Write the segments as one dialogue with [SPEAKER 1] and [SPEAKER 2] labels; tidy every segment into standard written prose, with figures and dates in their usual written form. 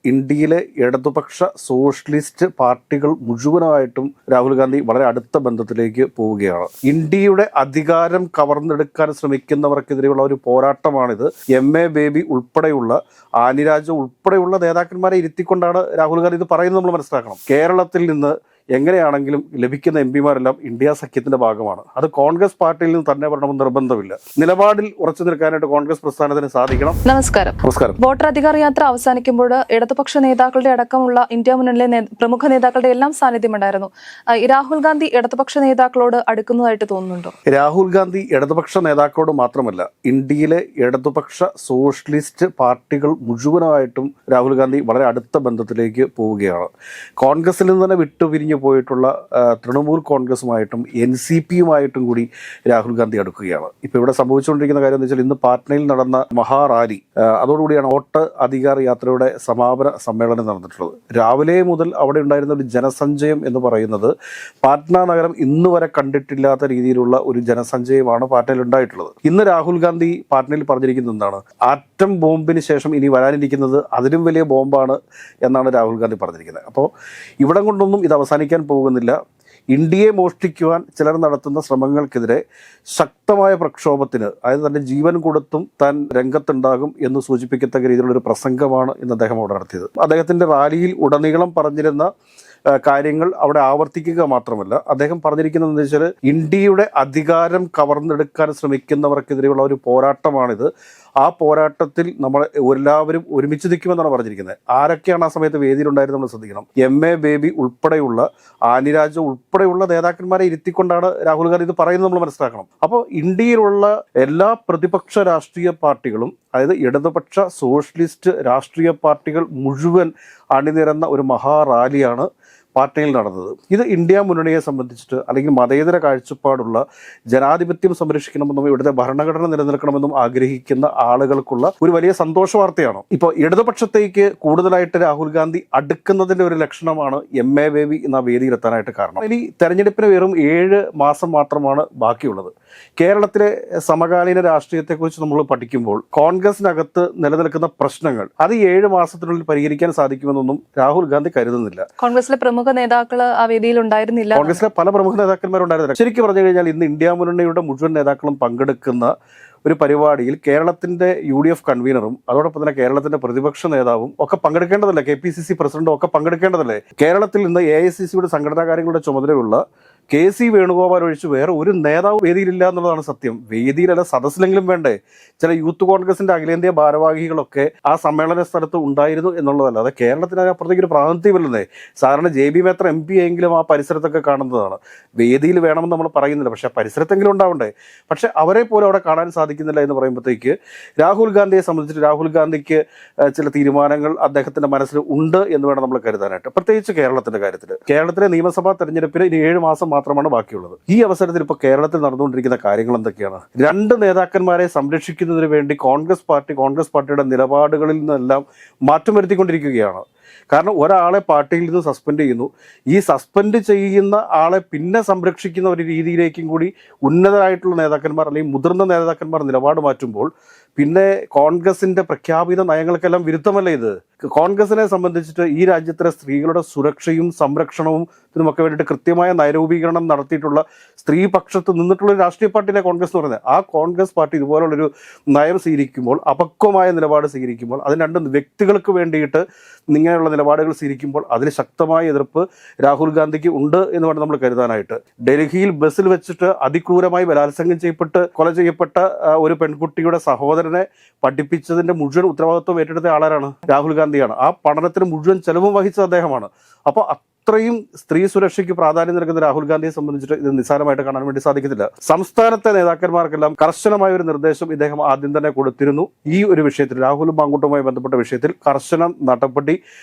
[SPEAKER 1] ഇന്ത്യയിലെ ഇടതുപക്ഷ സോഷ്യലിസ്റ്റ് പാർട്ടികൾ മുഴുവനായിട്ടും രാഹുൽ ഗാന്ധി വളരെ അടുത്ത ബന്ധത്തിലേക്ക് പോവുകയാണ്. ഇന്ത്യയുടെ അധികാരം കവർന്നെടുക്കാൻ ശ്രമിക്കുന്നവർക്കെതിരെയുള്ള ഒരു പോരാട്ടമാണിത്. എം.എ. ബേബി ഉൾപ്പെടെയുള്ള ആനിരാജ ഉൾപ്പെടെയുള്ള നേതാക്കന്മാരെ ഇരുത്തിക്കൊണ്ടാണ് രാഹുൽ ഗാന്ധി ഇത് പറയുന്നത്. നമ്മൾ മനസ്സിലാക്കണം. കേരളത്തിൽ നിന്ന് എങ്ങനെയാണെങ്കിലും ലഭിക്കുന്ന എംപിമാരെല്ലാം ഇന്ത്യ സഖ്യത്തിന്റെ ഭാഗമാണ്. അത് കോൺഗ്രസ് പാർട്ടിയിൽ നിന്ന് തന്നെ വരണമെന്ന് നിർബന്ധമില്ല. നിലപാടിൽ ഉറച്ചു നിൽക്കാനായിട്ട് കോൺഗ്രസ് പ്രസ്ഥാനത്തിന് സാധിക്കണം.
[SPEAKER 2] നമസ്കാരം. വോട്ടർ അധികാര യാത്ര അവസാനിക്കുമ്പോൾ ഇടതുപക്ഷ നേതാക്കളുടെ അടക്കമുള്ള ഇന്ത്യ മുന്നണിയിലെ പ്രമുഖ നേതാക്കളുടെ എല്ലാം സാന്നിധ്യമുണ്ടായിരുന്നു. രാഹുൽ ഗാന്ധി ഇടതുപക്ഷ നേതാക്കളോട് അടുക്കുന്നതായിട്ട് തോന്നുന്നുണ്ടോ?
[SPEAKER 1] രാഹുൽ ഗാന്ധി ഇടതുപക്ഷ നേതാക്കളോട് മാത്രമല്ല, ഇന്ത്യയിലെ ഇടതുപക്ഷ സോഷ്യലിസ്റ്റ് പാർട്ടികൾ മുഴുവനായിട്ടും രാഹുൽ ഗാന്ധി വളരെ അടുത്ത ബന്ധത്തിലേക്ക് പോവുകയാണ്. കോൺഗ്രസിൽ നിന്ന് തന്നെ വിട്ടുപിരിഞ്ഞു പോയിട്ടുള്ള തൃണമൂൽ കോൺഗ്രസുമായിട്ടും NCPയുമായിട്ടും കൂടി രാഹുൽ ഗാന്ധി അടുക്കുകയാണ്. ഇപ്പോൾ ഇവിടെ സംഭവിച്ചുകൊണ്ടിരിക്കുന്ന കാര്യം എന്ന് വെച്ചാൽ, ഇന്ന് പാറ്റ്നയിൽ നടന്ന മഹാറാലി, അതോടുകൂടിയാണ് വോട്ട് അധികാര യാത്രയുടെ സമാപന സമ്മേളനം നടന്നിട്ടുള്ളത്. രാവിലെ മുതൽ അവിടെ ഉണ്ടായിരുന്ന ഒരു ജനസഞ്ചയം എന്ന് പറയുന്നത് പാറ്റ്ന നഗരം ഇന്ന് വരെ കണ്ടിട്ടില്ലാത്ത രീതിയിലുള്ള ഒരു ജനസഞ്ചയമാണ് പാറ്റ്നയിൽ ഉണ്ടായിട്ടുള്ളത്. ഇന്ന് രാഹുൽ ഗാന്ധി പാറ്റ്നയിൽ പറഞ്ഞിരിക്കുന്നത് എന്താണ്? ആറ്റം ബോംബിന് ശേഷം ഇനി വരാനിരിക്കുന്നത് അതിലും വലിയ ബോംബാണ് എന്നാണ് രാഹുൽ ഗാന്ധി പറഞ്ഞിരിക്കുന്നത്. അപ്പോൾ ഇവിടം കൊണ്ടൊന്നും ഇത് അവസാനിക്കാൻ പോകുന്നില്ല. ഇന്ത്യയെ മോഷ്ടിക്കുവാൻ ചിലർ നടത്തുന്ന ശ്രമങ്ങൾക്കെതിരെ ശക്തമായ പ്രക്ഷോഭത്തിന്, അതായത് തന്റെ ജീവൻ കൊടുത്തും താൻ രംഗത്തുണ്ടാകും എന്ന് സൂചിപ്പിക്കത്തക്ക രീതിയിലുള്ള ഒരു പ്രസംഗമാണ് ഇന്ന് അദ്ദേഹം അവിടെ നടത്തിയത്. അദ്ദേഹത്തിന്റെ റാലിയിൽ ഉടനീളം പറഞ്ഞിരുന്ന കാര്യങ്ങൾ അവിടെ ആവർത്തിക്കുക മാത്രമല്ല, അദ്ദേഹം പറഞ്ഞിരിക്കുന്നത് എന്താ വെച്ചാൽ, ഇന്ത്യയുടെ അധികാരം കവർന്നെടുക്കാൻ ശ്രമിക്കുന്നവർക്കെതിരെയുള്ള ഒരു പോരാട്ടമാണിത്. ആ പോരാട്ടത്തിൽ നമ്മൾ എല്ലാവരും ഒരുമിച്ച് നിൽക്കുമെന്നാണ് പറഞ്ഞിരിക്കുന്നത്. ആരൊക്കെയാണ് ആ സമയത്ത് വേദിയിലുണ്ടായിരുന്നത് നമ്മൾ ശ്രദ്ധിക്കണം. എം.എ. ബേബി ഉൾപ്പെടെയുള്ള ആനിരാജ ഉൾപ്പെടെയുള്ള നേതാക്കന്മാരെ ഇരുത്തിക്കൊണ്ടാണ് രാഹുൽ ഗാന്ധി ഇത് പറയുന്നത് നമ്മൾ മനസ്സിലാക്കണം. അപ്പോൾ ഇന്ത്യയിലുള്ള എല്ലാ പ്രതിപക്ഷ രാഷ്ട്രീയ പാർട്ടികളും, അതായത് ഇടതുപക്ഷ സോഷ്യലിസ്റ്റ് രാഷ്ട്രീയ പാർട്ടികൾ മുഴുവൻ അണിനിരന്ന ഒരു മഹാറാലിയാണ് പാറ്റ്നയിൽ നടന്നത്. ഇത് ഇന്ത്യ മുന്നണിയെ സംബന്ധിച്ചിട്ട്, അല്ലെങ്കിൽ മതേതര കാഴ്ചപ്പാടുള്ള ജനാധിപത്യം സംരക്ഷിക്കണമെന്നും ഇവിടുത്തെ ഭരണഘടന നിലനിൽക്കണമെന്നും ആഗ്രഹിക്കുന്ന ആളുകൾക്കുള്ള ഒരു വലിയ സന്തോഷ വാർത്തയാണ്. ഇപ്പോൾ ഇടതുപക്ഷത്തേക്ക് കൂടുതലായിട്ട് രാഹുൽ ഗാന്ധി അടുക്കുന്നതിന്റെ ഒരു ലക്ഷണമാണ് എം.എ. ബേബി എന്ന വേദിയിലെത്താനായിട്ട് കാരണം. ഇനി തെരഞ്ഞെടുപ്പിന് വെറും 7 മാസം മാത്രമാണ് ബാക്കിയുള്ളത്. കേരളത്തിലെ സമകാലീന രാഷ്ട്രീയത്തെക്കുറിച്ച് നമ്മൾ പഠിക്കുമ്പോൾ കോൺഗ്രസിനകത്ത് നിലനിൽക്കുന്ന പ്രശ്നങ്ങൾ അത് 7 മാസത്തിനുള്ളിൽ പരിഹരിക്കാൻ സാധിക്കുമെന്നൊന്നും രാഹുൽ ഗാന്ധി കരുതുന്നില്ല.
[SPEAKER 2] കോൺഗ്രസിലെ പ്രമുഖ നേതാക്കൾ ആ വേദിയിൽ ഉണ്ടായിരുന്നില്ല.
[SPEAKER 1] കോൺഗ്രസിലെ പല പ്രമുഖ നേതാക്കന്മാരുണ്ടായിരുന്നില്ല. ശരിക്കും പറഞ്ഞു കഴിഞ്ഞാൽ ഇന്ന് ഇന്ത്യ മുന്നണിയുടെ മുഴുവൻ നേതാക്കളും പങ്കെടുക്കുന്ന ഒരു പരിപാടിയിൽ കേരളത്തിന്റെ UDF കൺവീനറും അതോടൊപ്പം തന്നെ കേരളത്തിന്റെ പ്രതിപക്ഷ നേതാവും ഒക്കെ പങ്കെടുക്കേണ്ടതല്ലേ? KPCC പ്രസിഡന്റും ഒക്കെ പങ്കെടുക്കേണ്ടതല്ലേ? കേരളത്തിൽ ഇന്ന് AICCയുടെ സംഘടനാ കാര്യങ്ങളുടെ ചുമതലയുള്ള KC വേണുഗോപാൽ ഒഴിച്ച് വേറെ ഒരു നേതാവ് വേദിയിലില്ല എന്നുള്ളതാണ് സത്യം. വേദിയിലല്ല, സദസ്സിലെങ്കിലും വേണ്ടേ? ചില യൂത്ത് കോൺഗ്രസിന്റെ അഖിലേന്ത്യാ ഭാരവാഹികളൊക്കെ ആ സമ്മേളന സ്ഥലത്ത് ഉണ്ടായിരുന്നു എന്നുള്ളതല്ല. അത് കേരളത്തിനപ്പുറത്തേക്ക് ഒരു പ്രാതിനിധ്യമില്ലെന്നേ. സാധാരണ JB മേത്ര MP എങ്കിലും ആ പരിസരത്തൊക്കെ കാണുന്നതാണ്. വേദിയിൽ വേണമെന്ന് നമ്മൾ പറയുന്നില്ല, പക്ഷെ പരിസരത്തെങ്കിലും ഉണ്ടാവണ്ടേ? പക്ഷെ അവരെ പോലും അവിടെ കാണാൻ സാധിക്കുന്നില്ല എന്ന് പറയുമ്പോഴത്തേക്ക് രാഹുൽ ഗാന്ധിയെ സംബന്ധിച്ചിട്ട് രാഹുൽ ഗാന്ധിക്ക് ചില തീരുമാനങ്ങൾ അദ്ദേഹത്തിന്റെ മനസ്സിൽ ഉണ്ട് എന്ന് വേണം നമ്മൾ കരുതാനായിട്ട്. പ്രത്യേകിച്ച് കേരളത്തിന്റെ കാര്യത്തിൽ. കേരളത്തിലെ നിയമസഭാ തെരഞ്ഞെടുപ്പിന് ഇനി 7 മാസം മാത്രമാണ് ബാക്കിയുള്ളത്. ഈ അവസരത്തിൽ ഇപ്പോൾ കേരളത്തിൽ നടന്നുകൊണ്ടിരിക്കുന്ന കാര്യങ്ങൾ എന്തൊക്കെയാണ്? 2 നേതാക്കന്മാരെ സംരക്ഷിക്കുന്നതിന് വേണ്ടി കോൺഗ്രസ് പാർട്ടിയുടെ നിലപാടുകളിൽ നിന്നെല്ലാം മാറ്റം വരുത്തിക്കൊണ്ടിരിക്കുകയാണ്. കാരണം ഒരാളെ പാർട്ടിയിൽ നിന്ന് സസ്പെൻഡ് ചെയ്യുന്നു. ഈ സസ്പെൻഡ് ചെയ്യുന്ന ആളെ പിന്നെ സംരക്ഷിക്കുന്ന ഒരു രീതിയിലേക്കും കൂടി ഉന്നതരായിട്ടുള്ള നേതാക്കന്മാർ അല്ലെങ്കിൽ മുതിർന്ന നേതാക്കന്മാർ നിലപാട് മാറ്റുമ്പോൾ പിന്നെ കോൺഗ്രസിന്റെ പ്രഖ്യാപിത നയങ്ങൾക്കെല്ലാം വിരുദ്ധമല്ല ഇത്. കോൺഗ്രസിനെ സംബന്ധിച്ചിട്ട് ഈ രാജ്യത്തിലെ സ്ത്രീകളുടെ സുരക്ഷയും സംരക്ഷണവും ഇതിനുമൊക്കെ വേണ്ടിയിട്ട് കൃത്യമായ നയരൂപീകരണം നടത്തിയിട്ടുള്ള സ്ത്രീപക്ഷത്ത് നിന്നിട്ടുള്ള ഒരു രാഷ്ട്രീയ പാർട്ടിയിലെ കോൺഗ്രസ് എന്ന് പറയുന്നത്. ആ കോൺഗ്രസ് പാർട്ടി ഇതുപോലുള്ളൊരു നയം സ്വീകരിക്കുമ്പോൾ, അപക്വമായ നിലപാട് സ്വീകരിക്കുമ്പോൾ, അതിന് 2 വ്യക്തികൾക്ക് വേണ്ടിയിട്ട് ഇങ്ങനെയുള്ള നിലപാടുകൾ സ്വീകരിക്കുമ്പോൾ അതിന് ശക്തമായ എതിർപ്പ് രാഹുൽ ഗാന്ധിക്ക് ഉണ്ട് എന്ന് വേണം നമ്മൾ കരുതാനായിട്ട്. ഡൽഹിയിൽ ബസ്സിൽ വെച്ചിട്ട് അതിക്രൂരമായി ബലാത്സംഗം ചെയ്യപ്പെട്ട് കൊല ചെയ്യപ്പെട്ട ഒരു പെൺകുട്ടിയുടെ സഹോദരനെ പഠിപ്പിച്ചതിന്റെ മുഴുവൻ ഉത്തരവാദിത്വം ഏറ്റെടുത്ത ആളാരാണ്? രാഹുൽ ഗാന്ധിയാണ്. ആ പഠനത്തിന് മുഴുവൻ ചെലവും വഹിച്ചത് അദ്ദേഹമാണ്. അപ്പോൾ അത്രയും സ്ത്രീ സുരക്ഷയ്ക്ക് പ്രാധാന്യം നൽകുന്ന രാഹുൽ ഗാന്ധിയെ സംബന്ധിച്ചിട്ട് ഇത് നിസ്സാരമായിട്ട് കാണാൻ വേണ്ടി സാധിക്കത്തില്ല. സംസ്ഥാനത്തെ നേതാക്കന്മാർക്കെല്ലാം കർശനമായ ഒരു നിർദ്ദേശം ഇദ്ദേഹം ആദ്യം തന്നെ കൊടുത്തിരുന്നു. ഈ ഒരു വിഷയത്തിൽ, രാഹുലും മാങ്കൂട്ടുമായി ബന്ധപ്പെട്ട വിഷയത്തിൽ കർശന നടപടി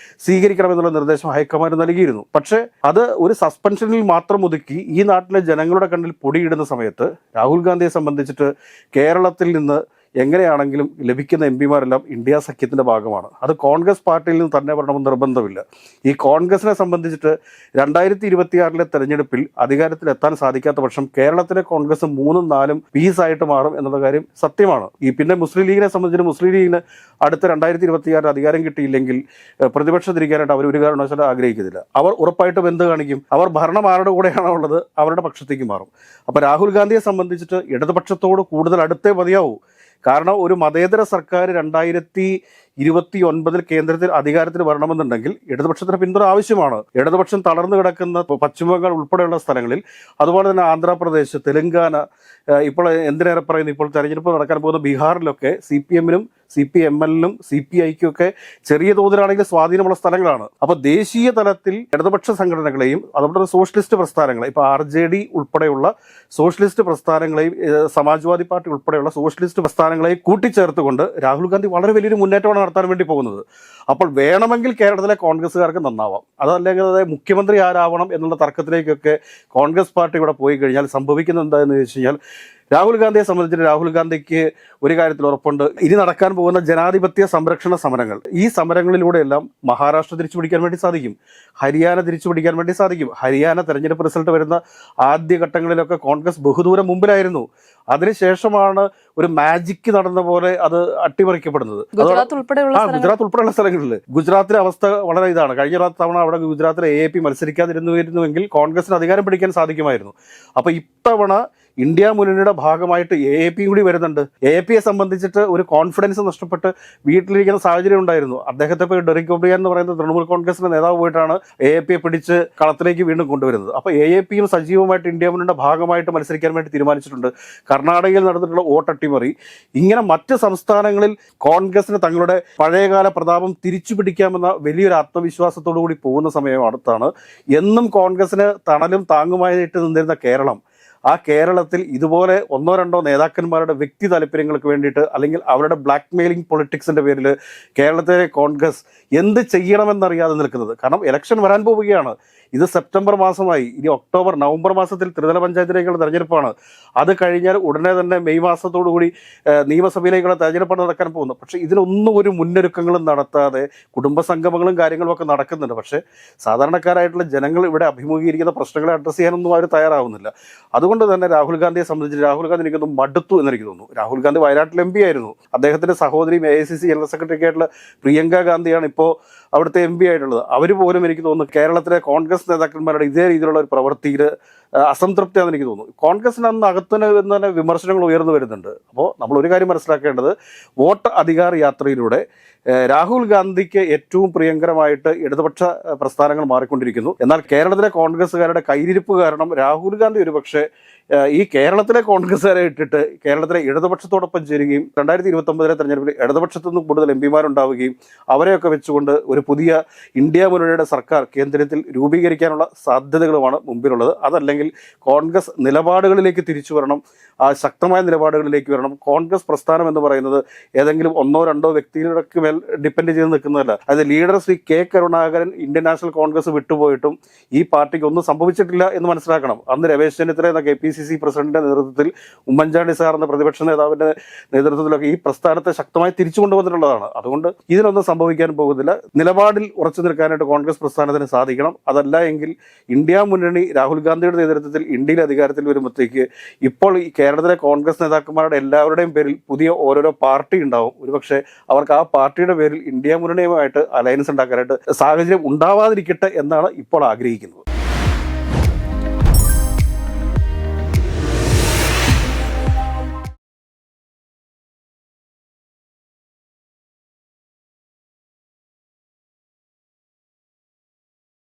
[SPEAKER 1] സ്വീകരിക്കണമെന്നുള്ള നിർദ്ദേശം ഹൈക്കമാൻഡ് നൽകിയിരുന്നു. പക്ഷേ അത് ഒരു സസ്പെൻഷനിൽ മാത്രം ഒതുക്കി ഈ നാട്ടിലെ ജനങ്ങളുടെ കണ്ണിൽ പൊടിയിടുന്ന സമയത്ത് രാഹുൽ ഗാന്ധിയെ സംബന്ധിച്ചിട്ട് കേരളത്തിൽ നിന്ന് എങ്ങനെയാണെങ്കിലും ലഭിക്കുന്ന എം പിമാരെല്ലാം ഇന്ത്യ സഖ്യത്തിൻ്റെ ഭാഗമാണ്. അത് കോൺഗ്രസ് പാർട്ടിയിൽ നിന്ന് തന്നെ വരണമെന്ന് നിർബന്ധമില്ല. ഈ കോൺഗ്രസിനെ സംബന്ധിച്ചിട്ട് 2026 തെരഞ്ഞെടുപ്പിൽ അധികാരത്തിലെത്താൻ സാധിക്കാത്ത പക്ഷം കേരളത്തിലെ കോൺഗ്രസ് 3ഉം 4ഉം പീസായിട്ട് മാറും എന്നുള്ള കാര്യം സത്യമാണ്. പിന്നെ മുസ്ലിം ലീഗിനെ സംബന്ധിച്ച് മുസ്ലിം ലീഗിന് അടുത്ത 2026 അധികാരം കിട്ടിയില്ലെങ്കിൽ പ്രതിപക്ഷത്തിരിക്കാനായിട്ട് അവർ ഒരു കാരണവശാലും ആഗ്രഹിക്കുന്നില്ല. അവർ ഉറപ്പായിട്ടും എന്ത് കാണിക്കും? അവർ ഭരണം ആരുടെ കൂടെയാണോ ഉള്ളത് അവരുടെ പക്ഷത്തേക്ക് മാറും. അപ്പോൾ രാഹുൽ ഗാന്ധിയെ സംബന്ധിച്ചിട്ട് ഇടതുപക്ഷത്തോട് കൂടുതൽ അടുത്തേ മതിയാവൂ. കാരണം ഒരു മതേതര സർക്കാർ 2029 കേന്ദ്രത്തിൽ അധികാരത്തിൽ വരണമെന്നുണ്ടെങ്കിൽ ഇടതുപക്ഷത്തിന് പിന്തുണ ആവശ്യമാണ്. ഇടതുപക്ഷം തളർന്നു കിടക്കുന്ന പശ്ചിമബംഗാൾ ഉൾപ്പെടെയുള്ള സ്ഥലങ്ങളിൽ, അതുപോലെ തന്നെ ആന്ധ്രാപ്രദേശ്, തെലങ്കാന, ഇപ്പോൾ എന്തിനേറെ പറയുന്നു, ഇപ്പോൾ തെരഞ്ഞെടുപ്പ് നടക്കാൻ പോകുന്ന ബീഹാറിലൊക്കെ CPM-നും CPML-നും CPI-ക്കും ഒക്കെ ചെറിയ തോതിലാണെങ്കിൽ സ്വാധീനമുള്ള സ്ഥലങ്ങളാണ്. അപ്പോൾ ദേശീയ തലത്തിൽ ഇടതുപക്ഷ സംഘടനകളെയും അതുപോലെ സോഷ്യലിസ്റ്റ് പ്രസ്ഥാനങ്ങളെ, ഇപ്പോൾ RJD ഉൾപ്പെടെയുള്ള സോഷ്യലിസ്റ്റ് പ്രസ്ഥാനങ്ങളെയും സമാജ്വാദി പാർട്ടി ഉൾപ്പെടെയുള്ള സോഷ്യലിസ്റ്റ് പ്രസ്ഥാനങ്ങളെയും കൂട്ടിച്ചേർത്തുകൊണ്ട് രാഹുൽ ഗാന്ധി വളരെ വലിയൊരു മുന്നേറ്റമാണ് നടത്താൻ വേണ്ടി പോകുന്നത്. അപ്പോൾ വേണമെങ്കിൽ കേരളത്തിലെ കോൺഗ്രസ്സുകാർക്ക് നന്നാവാം. അതല്ലെങ്കിൽ മുഖ്യമന്ത്രി ആരാവണം എന്നുള്ള തർക്കത്തിലേക്കൊക്കെ കോൺഗ്രസ് പാർട്ടി ഇവിടെ പോയി കഴിഞ്ഞാൽ സംഭവിക്കുന്നത് എന്താണെന്ന് ചോദിച്ചു കഴിഞ്ഞാൽ, രാഹുൽ ഗാന്ധിയെ സംബന്ധിച്ചിട്ട് രാഹുൽ ഗാന്ധിക്ക് ഒരു കാര്യത്തിൽ ഉറപ്പുണ്ട്. ഇനി നടക്കാൻ പോകുന്ന ജനാധിപത്യ സംരക്ഷണ സമരങ്ങൾ, ഈ സമരങ്ങളിലൂടെയെല്ലാം മഹാരാഷ്ട്ര തിരിച്ചു പിടിക്കാൻ വേണ്ടി സാധിക്കും, ഹരിയാന തിരിച്ചു പിടിക്കാൻ വേണ്ടി സാധിക്കും. ഹരിയാന തെരഞ്ഞെടുപ്പ് റിസൾട്ട് വരുന്ന ആദ്യഘട്ടങ്ങളിലൊക്കെ കോൺഗ്രസ് ബഹുദൂരം മുമ്പിലായിരുന്നു. അതിനുശേഷമാണ് ഒരു മാജിക് നടന്ന പോലെ അത് അട്ടിമറിക്കപ്പെടുന്നത്. ഗുജറാത്ത് ഉൾപ്പെടെയുള്ള സ്ഥലങ്ങളിൽ ഗുജറാത്തിലെ അവസ്ഥ വളരെ ഇതാണ്. കഴിഞ്ഞ തവണ അവിടെ ഗുജറാത്തിലെ AAP മത്സരിക്കാതിരുന്നുവെങ്കിൽ കോൺഗ്രസിന് അധികാരം പിടിക്കാൻ സാധിക്കുമായിരുന്നു. അപ്പോൾ ഇത്തവണ ഇന്ത്യ മുന്നണിയുടെ ഭാഗമായിട്ട് AAP കൂടി വരുന്നുണ്ട്. AAPയെ സംബന്ധിച്ചിട്ട് ഒരു കോൺഫിഡൻസ് നഷ്ടപ്പെട്ട് വീട്ടിലിരിക്കുന്ന സാഹചര്യം ഉണ്ടായിരുന്നു. അദ്ദേഹത്തെ ഇപ്പോൾ ഡെറിക് ഒബ്രിയാൻ എന്ന് പറയുന്ന തൃണമൂൽ കോൺഗ്രസിന്റെ നേതാവ് പോയിട്ടാണ് AAPയെ പിടിച്ച് കളത്തിലേക്ക് വീണ്ടും കൊണ്ടുവരുന്നത്. അപ്പോൾ AAPയും സജീവമായിട്ട് ഇന്ത്യ മുന്നണിയുടെ ഭാഗമായിട്ട് മത്സരിക്കാൻ വേണ്ടി തീരുമാനിച്ചിട്ടുണ്ട്. കർണാടകയിൽ നടന്നിട്ടുള്ള വോട്ടട്ടിമറി, ഇങ്ങനെ മറ്റ് സംസ്ഥാനങ്ങളിൽ കോൺഗ്രസിന് തങ്ങളുടെ പഴയകാല പ്രതാപം തിരിച്ചു പിടിക്കാമെന്ന വലിയൊരു ആത്മവിശ്വാസത്തോടു കൂടി പോകുന്ന സമയം അടുത്താണ്. എന്നും കോൺഗ്രസിന് തണലും താങ്ങുമായിട്ട് നിന്നിരുന്ന കേരളം, ആ കേരളത്തിൽ ഇതുപോലെ ഒന്നോ രണ്ടോ നേതാക്കന്മാരുടെ വ്യക്തി താല്പര്യങ്ങൾക്ക് വേണ്ടിയിട്ട്, അല്ലെങ്കിൽ അവരുടെ ബ്ലാക്ക് മെയിലിംഗ് പൊളിറ്റിക്സിൻ്റെ പേരിൽ കേരളത്തിലെ കോൺഗ്രസ് എന്ത് ചെയ്യണമെന്നറിയാതെ നിൽക്കുന്നത്. കാരണം ഇലക്ഷൻ വരാൻ പോവുകയാണ്. ഇത് സെപ്റ്റംബർ മാസമായി. ഇനി ഒക്ടോബർ, നവംബർ മാസത്തിൽ ത്രിതല പഞ്ചായത്തിലേക്കുള്ള തെരഞ്ഞെടുപ്പാണ്. അത് കഴിഞ്ഞാൽ ഉടനെ തന്നെ മെയ് മാസത്തോടു കൂടി നിയമസഭയിലേക്കുള്ള തെരഞ്ഞെടുപ്പാണ് നടക്കാൻ പോകുന്നത്. പക്ഷേ ഇതിനൊന്നും ഒരു മുന്നൊരുക്കങ്ങളും നടത്താതെ കുടുംബസംഗമങ്ങളും കാര്യങ്ങളും ഒക്കെ നടക്കുന്നുണ്ട്. പക്ഷേ സാധാരണക്കാരായിട്ടുള്ള ജനങ്ങൾ ഇവിടെ അഭിമുഖീകരിക്കുന്ന പ്രശ്നങ്ങളെ അഡ്രസ്സ് ചെയ്യാനൊന്നും അവർ തയ്യാറാവുന്നില്ല. അതുകൊണ്ട് തന്നെ രാഹുൽ ഗാന്ധിയെ സംബന്ധിച്ച് രാഹുൽ ഗാന്ധി എനിക്കൊന്നും മടുത്തു എന്നെനിക്ക് തോന്നുന്നു. രാഹുൽ ഗാന്ധി വയനാട്ടിൽ MP ആയിരുന്നു. അദ്ദേഹത്തിൻ്റെ സഹോദരിയും AICC ജനറൽ സെക്രട്ടറി ആയിട്ടുള്ള പ്രിയങ്ക ഗാന്ധിയാണ് ഇപ്പോൾ അവിടുത്തെ MP ആയിട്ടുള്ളത്. അവർ പോലും എനിക്ക് തോന്നുന്നു കേരളത്തിലെ കോൺഗ്രസ് നേതാക്കന്മാരുടെ ഇതേ രീതിയിലുള്ള ഒരു പ്രവൃത്തിയിൽ അസംതൃപ്തിയാണെന്ന് എനിക്ക് തോന്നുന്നു. കോൺഗ്രസിന് അന്ന് അകത്തിന് തന്നെ വിമർശനങ്ങൾ ഉയർന്നു വരുന്നുണ്ട്. അപ്പോൾ നമ്മൾ ഒരു കാര്യം മനസ്സിലാക്കേണ്ടത്, വോട്ട് അധികാർ യാത്രയിലൂടെ രാഹുൽ ഗാന്ധിക്ക് ഏറ്റവും പ്രിയങ്കരമായിട്ട് ഇടതുപക്ഷ പ്രസ്ഥാനങ്ങൾ മാറിക്കൊണ്ടിരിക്കുന്നു. എന്നാൽ കേരളത്തിലെ കോൺഗ്രസ്സുകാരുടെ കയ്യിരിപ്പ് കാരണം രാഹുൽ ഗാന്ധി ഒരുപക്ഷെ ഈ കേരളത്തിലെ കോൺഗ്രസ്സുകാരെ ഇട്ടിട്ട് കേരളത്തിലെ ഇടതുപക്ഷത്തോടൊപ്പം ചേരുകയും 2029 തെരഞ്ഞെടുപ്പിൽ ഇടതുപക്ഷത്തു നിന്നും കൂടുതൽ MPമാരുണ്ടാവുകയും അവരെയൊക്കെ വെച്ചുകൊണ്ട് ഒരു പുതിയ ഇന്ത്യ മുന്നണിയുടെ സർക്കാർ കേന്ദ്രത്തിൽ രൂപീകരിക്കാനുള്ള സാധ്യതകളുമാണ് മുമ്പിലുള്ളത്. അതല്ലെങ്കിൽ കോൺഗ്രസ് നിലപാടുകളിലേക്ക് തിരിച്ചു വരണം, ആ ശക്തമായ നിലപാടുകളിലേക്ക് വരണം. കോൺഗ്രസ് പ്രസ്ഥാനം എന്ന് പറയുന്നത് ഏതെങ്കിലും ഒന്നോ രണ്ടോ വ്യക്തികൾക്ക് മേൽ ഡിപ്പെൻഡ് ചെയ്ത് നിൽക്കുന്നതല്ല. അത് leader Shri K Karunakaran Indian National Congress വിട്ടുപോയിട്ടും ഈ പാർട്ടിക്ക് ഒന്നും സംഭവിച്ചിട്ടില്ല എന്ന് മനസ്സിലാക്കണം. അന്ന് രമേശ് ചെന്നിത്തല എന്ന KPCC പ്രസിഡന്റിന്റെ നേതൃത്വത്തിൽ, ഉമ്മൻചാണ്ടി സാർ എന്ന പ്രതിപക്ഷ നേതാവിന്റെ നേതൃത്വത്തിലൊക്കെ ഈ പ്രസ്ഥാനത്തെ ശക്തമായി തിരിച്ചു കൊണ്ടുവന്നിട്ടുള്ളതാണ്. അതുകൊണ്ട് ഇതിനൊന്നും സംഭവിക്കാൻ പോകുന്നില്ല. നിലപാടിൽ ഉറച്ചു നിൽക്കാനായിട്ട് കോൺഗ്രസ് പ്രസ്ഥാനത്തിന് സാധിക്കണം. അതല്ല എങ്കിൽ ഇന്ത്യ മുന്നണി രാഹുൽ ഗാന്ധിയുടെ നേതൃത്വത്തിൽ ഇന്ത്യയിൽ അധികാരത്തിൽ വരുമ്പോഴത്തേക്ക് ഇപ്പോൾ ഈ കേരളത്തിലെ കോൺഗ്രസ് നേതാക്കന്മാരുടെ എല്ലാവരുടെയും പേരിൽ പുതിയ ഓരോരോ പാർട്ടി ഉണ്ടാവും. ഒരുപക്ഷെ അവർക്ക് ആ പാർട്ടിയുടെ പേരിൽ ഇന്ത്യ മുന്നണിയുമായിട്ട് അലയൻസ് ഉണ്ടാക്കാനായിട്ട് സാഹചര്യം ഉണ്ടാവാതിരിക്കട്ടെ എന്നാണ് ഇപ്പോൾ ആഗ്രഹിക്കുന്നത്.